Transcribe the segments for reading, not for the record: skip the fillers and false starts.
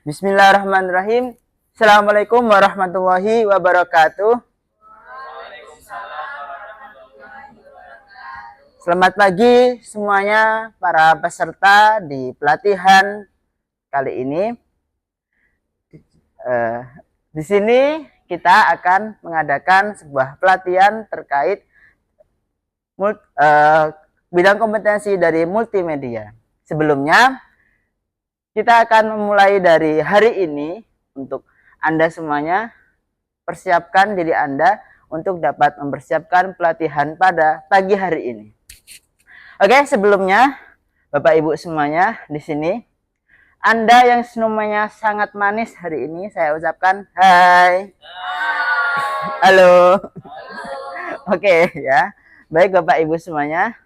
Bismillahirrahmanirrahim. Assalamualaikum warahmatullahi wabarakatuh. Selamat pagi semuanya para peserta di pelatihan kali ini. Di sini kita akan mengadakan sebuah pelatihan terkait bidang kompetensi dari multimedia. Sebelumnya, kita akan memulai dari hari ini untuk Anda semuanya persiapkan diri Anda untuk dapat mempersiapkan pelatihan pada pagi hari ini. Oke, sebelumnya Bapak Ibu semuanya di sini, Anda yang senyumannya sangat manis hari ini, saya ucapkan hai. Halo. Oke ya. Baik Bapak Ibu semuanya.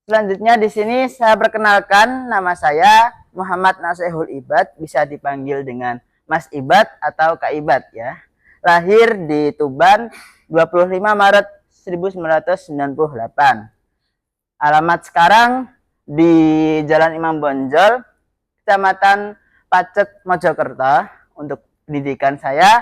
Selanjutnya di sini saya perkenalkan, nama saya Muhammad Nasehul Ibad, bisa dipanggil dengan Mas Ibad atau Kak Ibad ya. Lahir di Tuban 25 Maret 1998. Alamat sekarang di Jalan Imam Bonjol, Kecamatan Pacet, Mojokerto. Untuk pendidikan saya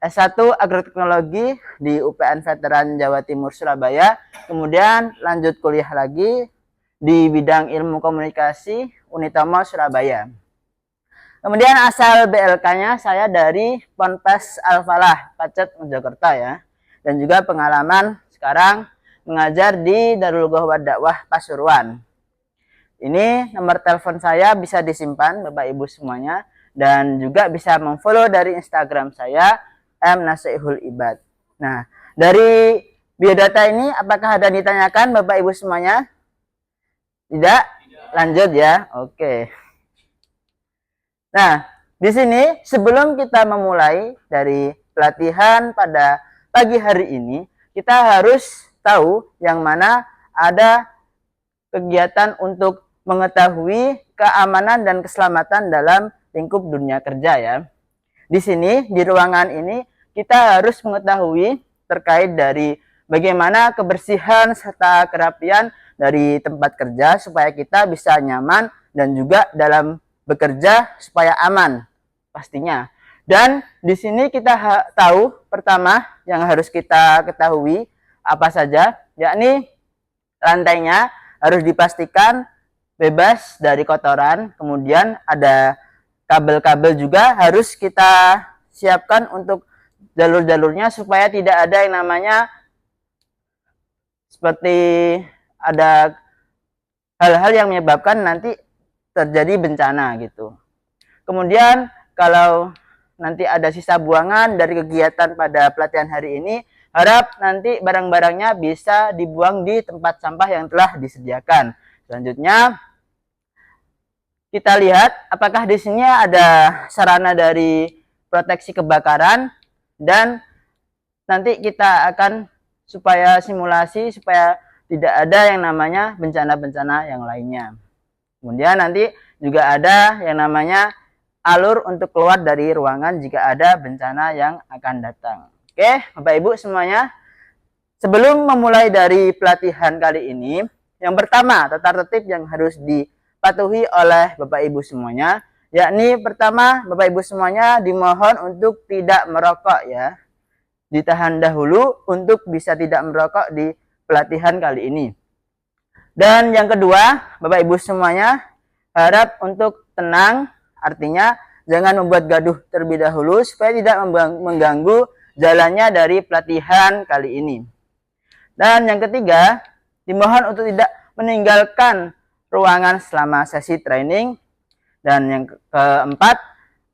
S1 Agroteknologi di UPN Veteran Jawa Timur Surabaya. Kemudian lanjut kuliah lagi di bidang ilmu komunikasi Unitomo Surabaya. Kemudian asal BLK-nya saya dari Ponpes Al-Falah Pacet Mojokerto ya. Dan juga pengalaman sekarang mengajar di Darul Ghowa Dakwah Pasuruan. Ini nomor telepon saya, bisa disimpan Bapak Ibu semuanya, dan juga bisa memfollow dari Instagram saya @nasehul ibad. Nah, dari biodata ini apakah ada ditanyakan Bapak Ibu semuanya? Tidak? Lanjut ya. Oke. Nah, di sini sebelum kita memulai dari pelatihan pada pagi hari ini, kita harus tahu yang mana ada kegiatan untuk mengetahui keamanan dan keselamatan dalam lingkup dunia kerja ya. Di sini, di ruangan ini, kita harus mengetahui terkait dari bagaimana kebersihan serta kerapian dari tempat kerja supaya kita bisa nyaman dan juga dalam bekerja supaya aman pastinya. Dan di sini kita tahu pertama yang harus kita ketahui apa saja, yakni lantainya harus dipastikan bebas dari kotoran. Kemudian ada kabel-kabel juga harus kita siapkan untuk jalur-jalurnya supaya tidak ada yang namanya seperti ada hal-hal yang menyebabkan nanti terjadi bencana gitu. Kemudian kalau nanti ada sisa buangan dari kegiatan pada pelatihan hari ini, harap nanti barang-barangnya bisa dibuang di tempat sampah yang telah disediakan. Selanjutnya kita lihat apakah di sini ada sarana dari proteksi kebakaran, dan nanti kita akan supaya simulasi supaya tidak ada yang namanya bencana-bencana yang lainnya. Kemudian nanti juga ada yang namanya alur untuk keluar dari ruangan jika ada bencana yang akan datang. Oke, Bapak Ibu semuanya, sebelum memulai dari pelatihan kali ini, yang pertama tata tertib yang harus dipatuhi oleh Bapak Ibu semuanya, yakni pertama Bapak Ibu semuanya dimohon untuk tidak merokok ya. Ditahan dahulu untuk bisa tidak merokok di pelatihan kali ini. Dan yang kedua, Bapak Ibu semuanya harap untuk tenang, artinya jangan membuat gaduh terlebih dahulu supaya tidak mengganggu jalannya dari pelatihan kali ini. Dan yang ketiga, dimohon untuk tidak meninggalkan ruangan selama sesi training. Dan yang keempat,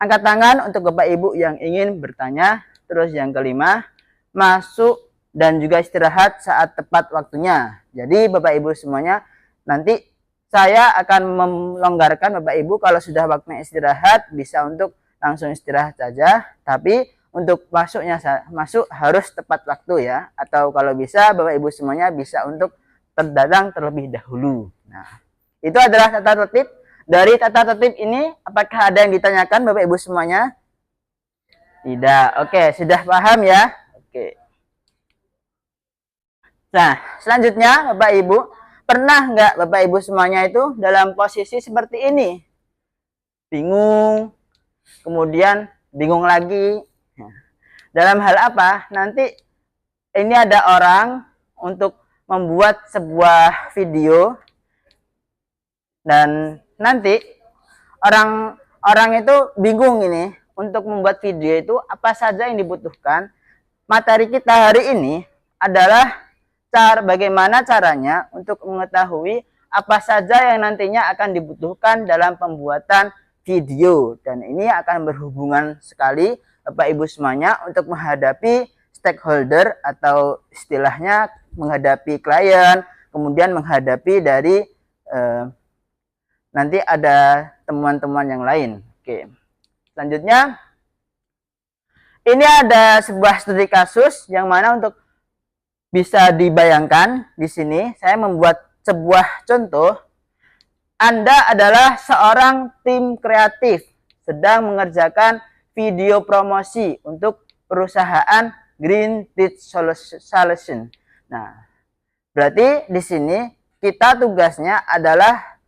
angkat tangan untuk Bapak Ibu yang ingin bertanya. Terus yang kelima, masuk dan juga istirahat saat tepat waktunya. Jadi Bapak Ibu semuanya, nanti saya akan melonggarkan Bapak Ibu kalau sudah waktunya istirahat bisa untuk langsung istirahat saja, tapi untuk masuk harus tepat waktu ya, atau kalau bisa Bapak Ibu semuanya bisa untuk datang terlebih dahulu. Nah, itu adalah tata tertib. Dari tata tertib ini apakah ada yang ditanyakan Bapak Ibu semuanya? Tidak. Oke, sudah paham ya? Oke. Nah, selanjutnya Bapak Ibu, Pernah nggak Bapak Ibu semuanya itu dalam posisi seperti ini? Bingung, kemudian bingung lagi. Dalam hal apa? Nanti ini ada orang untuk membuat sebuah video dan nanti orang itu bingung ini untuk membuat video itu apa saja yang dibutuhkan. Materi kita hari ini adalah bagaimana caranya untuk mengetahui apa saja yang nantinya akan dibutuhkan dalam pembuatan video, dan ini akan berhubungan sekali Bapak Ibu semuanya untuk menghadapi stakeholder atau istilahnya menghadapi klien, kemudian menghadapi dari nanti ada temuan-temuan yang lain. Oke. Selanjutnya ini ada sebuah studi kasus yang mana untuk bisa dibayangkan di sini saya membuat sebuah contoh. Anda adalah seorang tim kreatif sedang mengerjakan video promosi untuk perusahaan Green Teach Solution. Nah, berarti di sini kita tugasnya adalah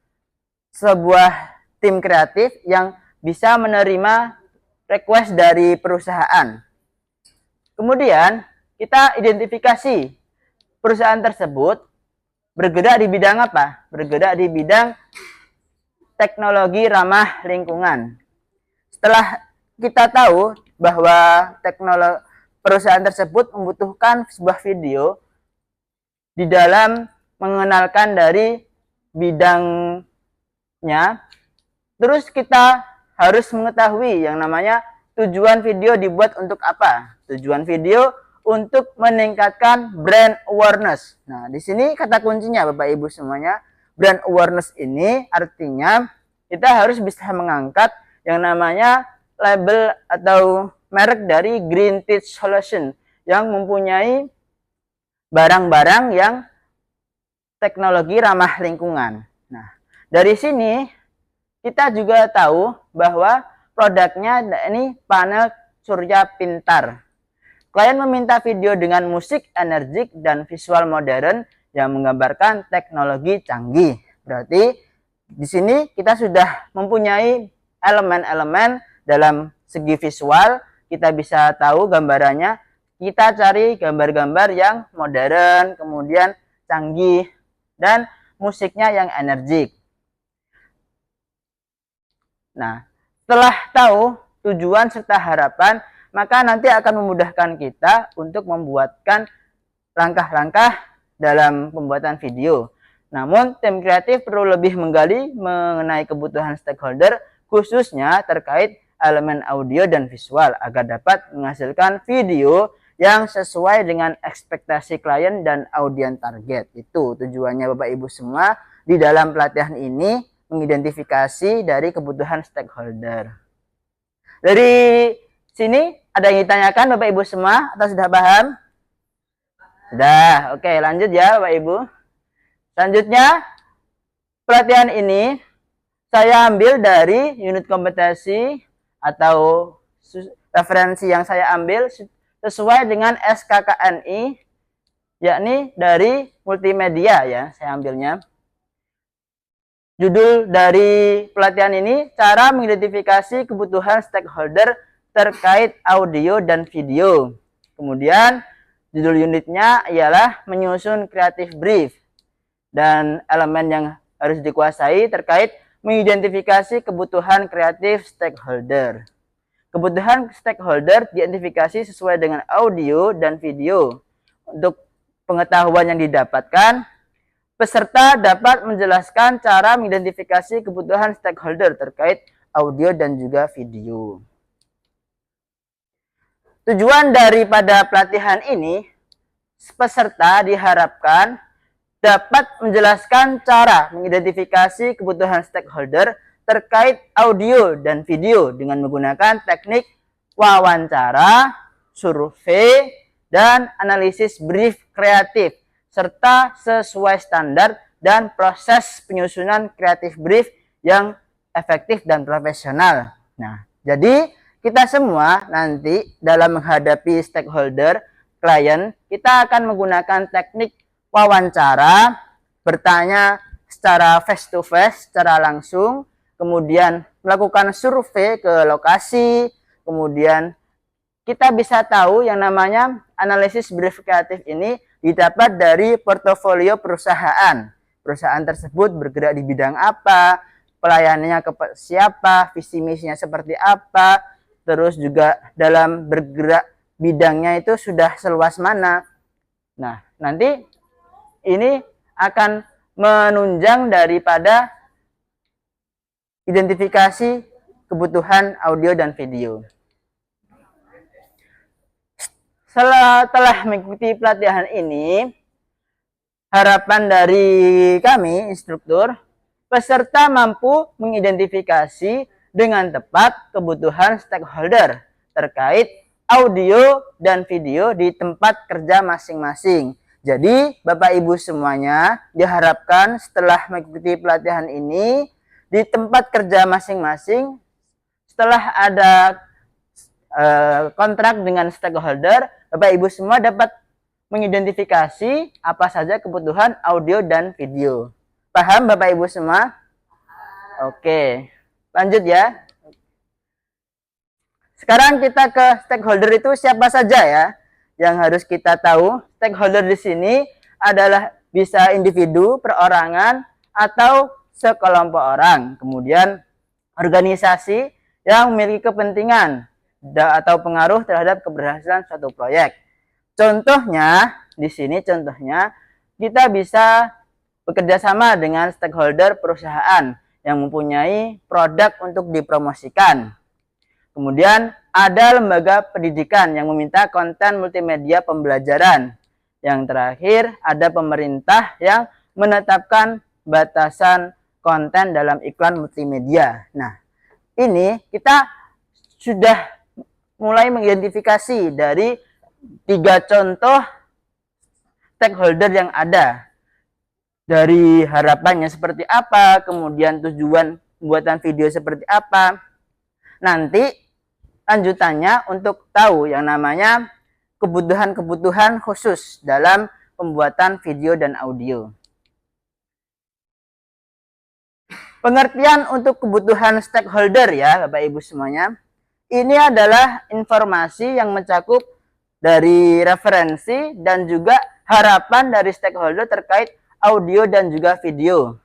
sebuah tim kreatif yang bisa menerima request dari perusahaan. Kemudian kita identifikasi perusahaan tersebut bergerak di bidang apa? Bergerak di bidang teknologi ramah lingkungan. Setelah kita tahu bahwa perusahaan tersebut membutuhkan sebuah video di dalam mengenalkan dari bidangnya, terus kita harus mengetahui yang namanya tujuan video dibuat untuk apa? Tujuan video untuk meningkatkan brand awareness. Nah, di sini kata kuncinya Bapak Ibu semuanya, brand awareness ini artinya kita harus bisa mengangkat yang namanya label atau merek dari Green Teach Solution yang mempunyai barang-barang yang teknologi ramah lingkungan. Nah, dari sini kita juga tahu bahwa produknya ini panel surya pintar. Klien meminta video dengan musik energik dan visual modern yang menggambarkan teknologi canggih. Berarti di sini kita sudah mempunyai elemen-elemen dalam segi visual. Kita bisa tahu gambarannya. Kita cari gambar-gambar yang modern, kemudian canggih, dan musiknya yang energik. Nah, setelah tahu tujuan serta harapan, maka nanti akan memudahkan kita untuk membuatkan langkah-langkah dalam pembuatan video. Namun, tim kreatif perlu lebih menggali mengenai kebutuhan stakeholder, khususnya terkait elemen audio dan visual, agar dapat menghasilkan video yang sesuai dengan ekspektasi klien dan audiens target. Itu tujuannya Bapak Ibu semua di dalam pelatihan ini, mengidentifikasi dari kebutuhan stakeholder. Dari sini ada yang ditanyakan Bapak Ibu semua atau sudah paham? Sudah, oke, lanjut ya Bapak Ibu. Selanjutnya, pelatihan ini saya ambil dari unit kompetensi atau referensi yang saya ambil sesuai dengan SKKNI, yakni dari multimedia ya, saya ambilnya. Judul dari pelatihan ini, cara mengidentifikasi kebutuhan stakeholder terkait audio dan video. Kemudian, judul unitnya ialah menyusun creative brief. Dan elemen yang harus dikuasai terkait mengidentifikasi kebutuhan kreatif stakeholder. Kebutuhan stakeholder diidentifikasi sesuai dengan audio dan video. Untuk pengetahuan yang didapatkan, peserta dapat menjelaskan cara mengidentifikasi kebutuhan stakeholder terkait audio dan juga video. Tujuan daripada pelatihan ini, peserta diharapkan dapat menjelaskan cara mengidentifikasi kebutuhan stakeholder terkait audio dan video dengan menggunakan teknik wawancara, survei, dan analisis brief kreatif, serta sesuai standar dan proses penyusunan kreatif brief yang efektif dan profesional. Nah, jadi kita semua nanti dalam menghadapi stakeholder, klien, kita akan menggunakan teknik wawancara, bertanya secara face to face, secara langsung, kemudian melakukan survei ke lokasi, kemudian kita bisa tahu yang namanya analisis verifikatif ini didapat dari portofolio perusahaan. Perusahaan tersebut bergerak di bidang apa, pelayanannya ke siapa, visi misinya seperti apa, terus juga dalam bergerak bidangnya itu sudah seluas mana. Nah, nanti ini akan menunjang daripada identifikasi kebutuhan audio dan video. Setelah mengikuti pelatihan ini, harapan dari kami, instruktur, peserta mampu mengidentifikasi dengan tepat kebutuhan stakeholder terkait audio dan video di tempat kerja masing-masing. Jadi, Bapak Ibu semuanya diharapkan setelah mengikuti pelatihan ini, di tempat kerja masing-masing, setelah ada kontrak dengan stakeholder, Bapak Ibu semua dapat mengidentifikasi apa saja kebutuhan audio dan video. Paham Bapak Ibu semua? Oke, lanjut ya. Sekarang kita ke stakeholder itu siapa saja ya? Yang harus kita tahu, stakeholder di sini adalah bisa individu, perorangan, atau sekelompok orang. Kemudian organisasi yang memiliki kepentingan atau pengaruh terhadap keberhasilan suatu proyek. Contohnya, di sini contohnya kita bisa bekerja sama dengan stakeholder perusahaan yang mempunyai produk untuk dipromosikan. Kemudian ada lembaga pendidikan yang meminta konten multimedia pembelajaran. Yang terakhir ada pemerintah yang menetapkan batasan konten dalam iklan multimedia. Nah, ini kita sudah mulai mengidentifikasi dari 3 contoh stakeholder yang ada. Dari harapannya seperti apa, kemudian tujuan pembuatan video seperti apa. Nanti lanjutannya untuk tahu yang namanya kebutuhan-kebutuhan khusus dalam pembuatan video dan audio. Pengertian untuk kebutuhan stakeholder ya Bapak Ibu semuanya. Ini adalah informasi yang mencakup dari referensi dan juga harapan dari stakeholder terkait audio dan juga video.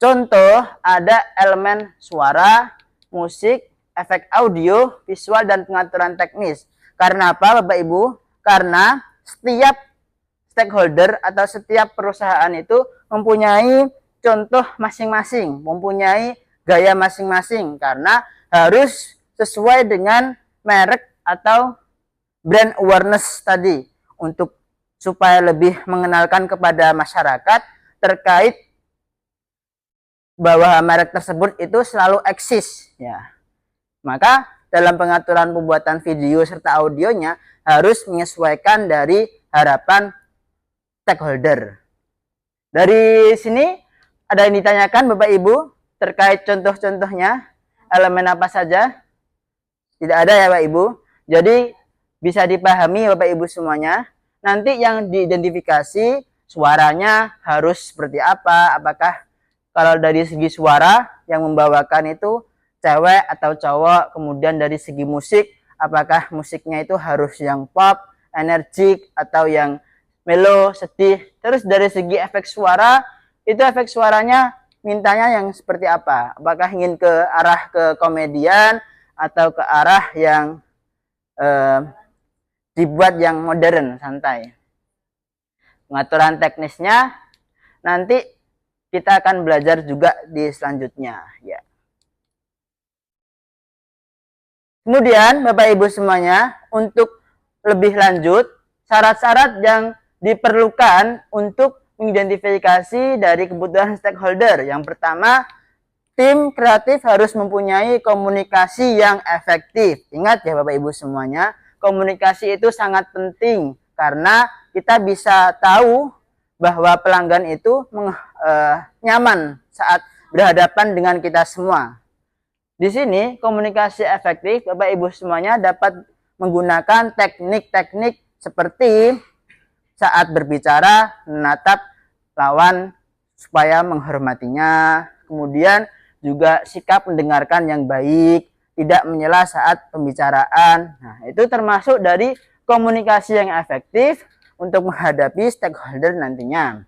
Contoh, ada elemen suara, musik, efek audio, visual, dan pengaturan teknis. Karena apa Bapak Ibu? Karena setiap stakeholder atau setiap perusahaan itu mempunyai contoh masing-masing, mempunyai gaya masing-masing. Karena harus sesuai dengan merek atau brand awareness tadi untuk supaya lebih mengenalkan kepada masyarakat terkait bahwa merek tersebut itu selalu eksis ya. Maka dalam pengaturan pembuatan video serta audionya harus menyesuaikan dari harapan stakeholder. Dari sini ada yang ditanyakan Bapak Ibu terkait contoh-contohnya, elemen apa saja? Tidak ada ya Bapak Ibu. Jadi bisa dipahami Bapak Ibu semuanya. Nanti yang diidentifikasi suaranya harus seperti apa. Apakah kalau dari segi suara yang membawakan itu cewek atau cowok. Kemudian dari segi musik, apakah musiknya itu harus yang pop, energik, atau yang melo, sedih. Terus dari segi efek suara, itu efek suaranya mintanya yang seperti apa. Apakah ingin ke arah ke komedian, atau ke arah yang dibuat yang modern, santai. Pengaturan teknisnya nanti kita akan belajar juga di selanjutnya ya. Kemudian Bapak Ibu semuanya, untuk lebih lanjut syarat-syarat yang diperlukan untuk mengidentifikasi dari kebutuhan stakeholder. Yang pertama, tim kreatif harus mempunyai komunikasi yang efektif. Ingat ya Bapak Ibu semuanya, komunikasi itu sangat penting karena kita bisa tahu bahwa pelanggan itu nyaman saat berhadapan dengan kita semua. Di sini komunikasi efektif Bapak Ibu semuanya dapat menggunakan teknik-teknik seperti saat berbicara menatap lawan supaya menghormatinya, kemudian juga sikap mendengarkan yang baik, tidak menyela saat pembicaraan. Nah, itu termasuk dari komunikasi yang efektif untuk menghadapi stakeholder nantinya.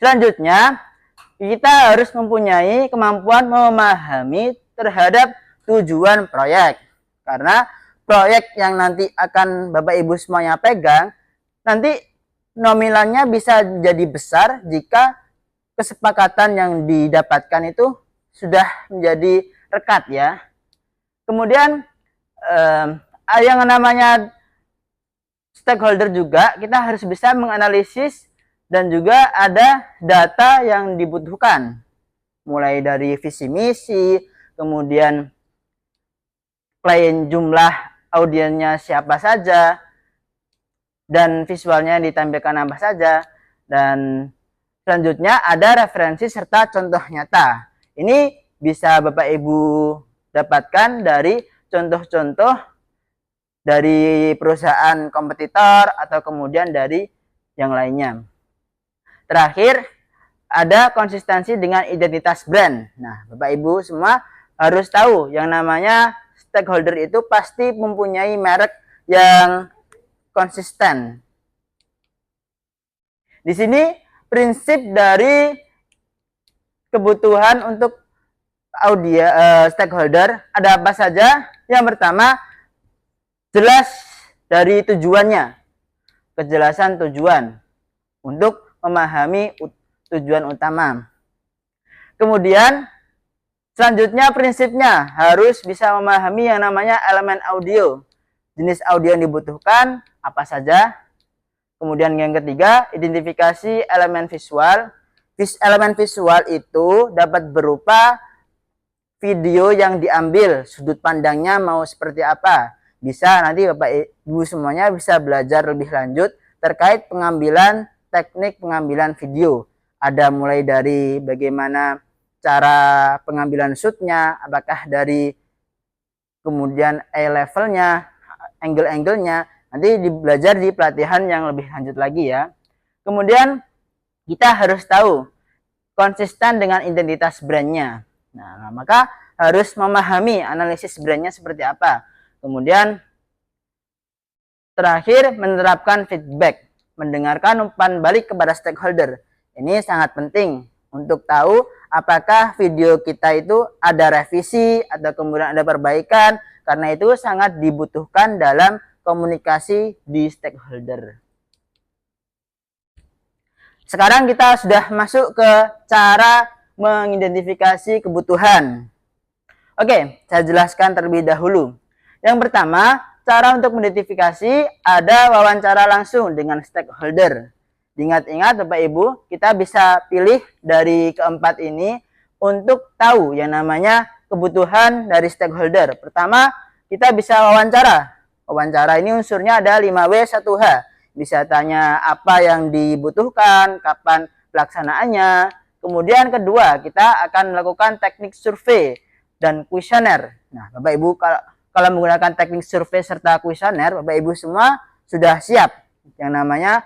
Selanjutnya, kita harus mempunyai kemampuan memahami terhadap tujuan proyek. Karena proyek yang nanti akan Bapak Ibu semuanya pegang, nanti nominalnya bisa jadi besar jika kesepakatan yang didapatkan itu sudah menjadi rekat ya. Kemudian yang namanya stakeholder juga kita harus bisa menganalisis dan juga ada data yang dibutuhkan, mulai dari visi misi, kemudian klien jumlah audiennya siapa saja, dan visualnya ditampilkan apa saja, dan selanjutnya ada referensi serta contoh nyata. Ini bisa Bapak Ibu dapatkan dari contoh-contoh dari perusahaan kompetitor atau kemudian dari yang lainnya. Terakhir, ada konsistensi dengan identitas brand. Nah, Bapak Ibu semua harus tahu yang namanya stakeholder itu pasti mempunyai merek yang konsisten. Di sini prinsip dari kebutuhan untuk stakeholder ada apa saja? Yang pertama, jelas dari tujuannya, kejelasan tujuan untuk memahami tujuan utama. Kemudian selanjutnya prinsipnya harus bisa memahami yang namanya elemen audio, jenis audio yang dibutuhkan apa saja. Kemudian yang ketiga, identifikasi elemen visual. Elemen visual itu dapat berupa video yang diambil, sudut pandangnya mau seperti apa. Bisa nanti Bapak Ibu semuanya bisa belajar lebih lanjut terkait pengambilan teknik pengambilan video. Ada mulai dari bagaimana cara pengambilan shootnya, apakah dari kemudian eye levelnya, angle-angle-nya, nanti belajar di pelatihan yang lebih lanjut lagi ya. Kemudian kita harus tahu konsisten dengan identitas brandnya. Nah, maka harus memahami analisis brandnya seperti apa. Kemudian terakhir menerapkan feedback, mendengarkan umpan balik kepada stakeholder. Ini sangat penting untuk tahu apakah video kita itu ada revisi atau kemudian ada perbaikan, karena itu sangat dibutuhkan dalam komunikasi di stakeholder. Sekarang kita sudah masuk ke cara mengidentifikasi kebutuhan. Oke, saya jelaskan terlebih dahulu. Yang pertama, cara untuk mengidentifikasi ada wawancara langsung dengan stakeholder. Ingat-ingat Bapak Ibu, kita bisa pilih dari keempat ini untuk tahu yang namanya kebutuhan dari stakeholder. Pertama, kita bisa wawancara. Wawancara ini unsurnya ada 5W 1H. Bisa tanya apa yang dibutuhkan, kapan pelaksanaannya. Kemudian kedua, kita akan melakukan teknik survei dan kuesioner. Nah, Bapak Ibu kalau menggunakan teknik survei serta kuesioner, Bapak Ibu semua sudah siap yang namanya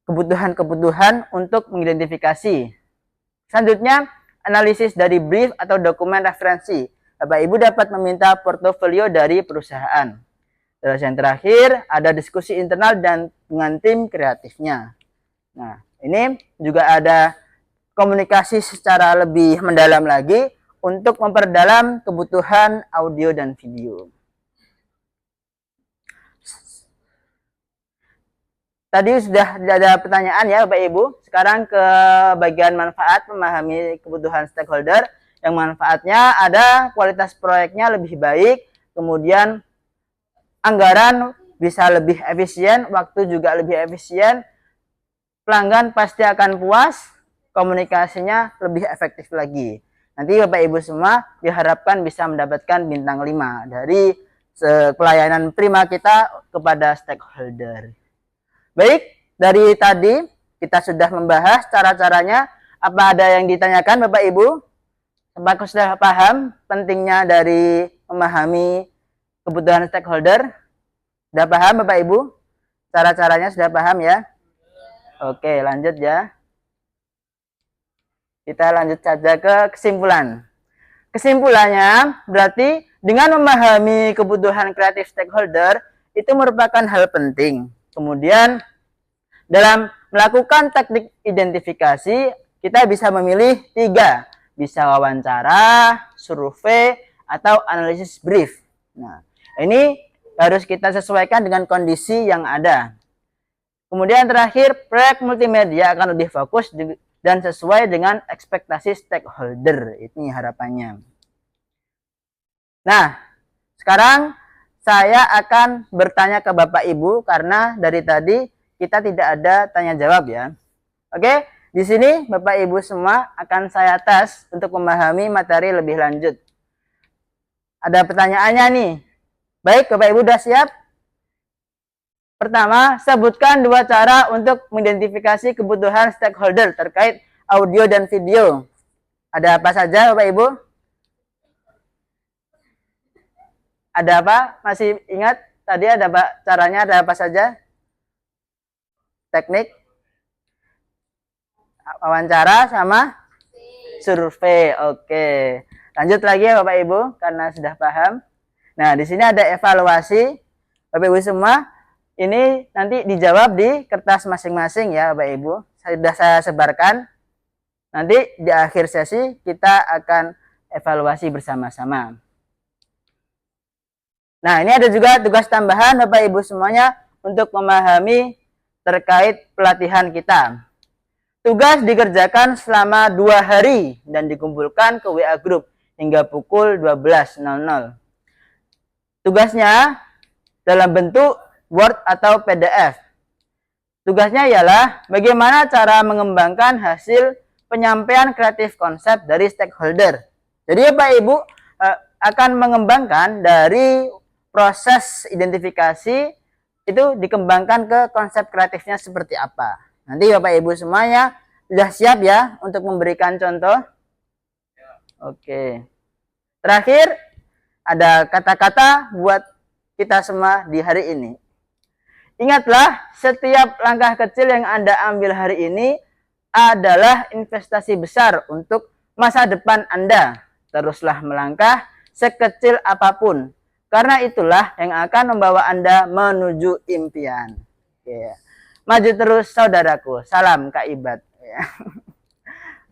kebutuhan-kebutuhan untuk mengidentifikasi. Selanjutnya, analisis dari brief atau dokumen referensi. Bapak Ibu dapat meminta portofolio dari perusahaan. Terus yang terakhir, ada diskusi internal dan dengan tim kreatifnya. Nah, ini juga ada komunikasi secara lebih mendalam lagi untuk memperdalam kebutuhan audio dan video. Tadi sudah ada pertanyaan ya Bapak Ibu. Sekarang ke bagian manfaat memahami kebutuhan stakeholder. Yang manfaatnya ada kualitas proyeknya lebih baik, kemudian anggaran bisa lebih efisien, waktu juga lebih efisien, pelanggan pasti akan puas, komunikasinya lebih efektif lagi. Nanti Bapak Ibu semua diharapkan bisa mendapatkan bintang 5 dari pelayanan prima kita kepada stakeholder. Baik, dari tadi kita sudah membahas cara-caranya. Apa ada yang ditanyakan Bapak Ibu? Apakah sudah paham pentingnya dari memahami kebutuhan stakeholder? Sudah paham Bapak Ibu? Cara-caranya sudah paham ya? Oke, lanjut ya. Kita lanjut saja ke kesimpulan. Kesimpulannya berarti dengan memahami kebutuhan kreatif stakeholder itu merupakan hal penting. Kemudian dalam melakukan teknik identifikasi kita bisa memilih 3, bisa wawancara, survei, atau analisis brief. Nah, ini harus kita sesuaikan dengan kondisi yang ada. Kemudian terakhir, proyek multimedia akan lebih fokus dan sesuai dengan ekspektasi stakeholder. Ini harapannya. Nah, sekarang saya akan bertanya ke Bapak Ibu karena dari tadi kita tidak ada tanya jawab ya. Oke, di sini Bapak Ibu semua akan saya tes untuk memahami materi lebih lanjut. Ada pertanyaannya nih. Baik, Bapak Ibu sudah siap? Pertama, sebutkan 2 cara untuk mengidentifikasi kebutuhan stakeholder terkait audio dan video. Ada apa saja, Bapak Ibu? Ada apa? Masih ingat? Tadi ada apa? Caranya ada apa saja? Teknik? Wawancara sama? Survei. Oke. Lanjut lagi ya Bapak Ibu, karena sudah paham. Nah, di sini ada evaluasi. Bapak Ibu semua, ini nanti dijawab di kertas masing-masing ya Bapak Ibu. Sudah saya sebarkan. Nanti di akhir sesi kita akan evaluasi bersama-sama. Nah, ini ada juga tugas tambahan Bapak Ibu semuanya untuk memahami terkait pelatihan kita. Tugas dikerjakan selama 2 hari dan dikumpulkan ke WA Group hingga pukul 12.00. Tugasnya dalam bentuk Word atau PDF. Tugasnya ialah bagaimana cara mengembangkan hasil penyampaian kreatif konsep dari stakeholder. Jadi Bapak Ibu akan mengembangkan dari proses identifikasi itu dikembangkan ke konsep kreatifnya seperti apa. Nanti Bapak Ibu semuanya sudah siap ya untuk memberikan contoh? Oke. Terakhir, ada kata-kata buat kita semua di hari ini. Ingatlah, setiap langkah kecil yang Anda ambil hari ini adalah investasi besar untuk masa depan Anda. Teruslah melangkah sekecil apapun. Karena itulah yang akan membawa Anda menuju impian. Oke. Maju terus saudaraku. Salam Kak Ibad.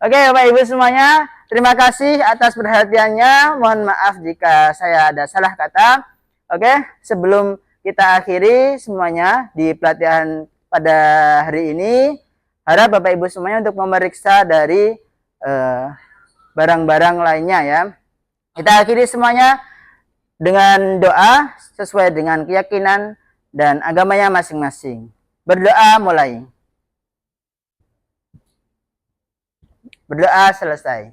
Oke Bapak Ibu semuanya, terima kasih atas perhatiannya. Mohon maaf jika saya ada salah kata. Oke, sebelum kita akhiri semuanya di pelatihan pada hari ini, harap Bapak Ibu semuanya untuk memeriksa dari barang-barang lainnya ya. Kita akhiri semuanya dengan doa sesuai dengan keyakinan dan agamanya masing-masing. Berdoa mulai. Berdoa selesai.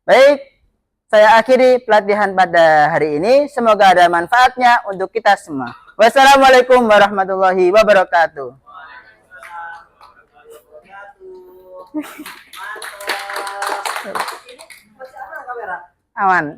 Baik, saya akhiri pelatihan pada hari ini. Semoga ada manfaatnya untuk kita semua. Wassalamualaikum warahmatullahi wabarakatuh. Aman.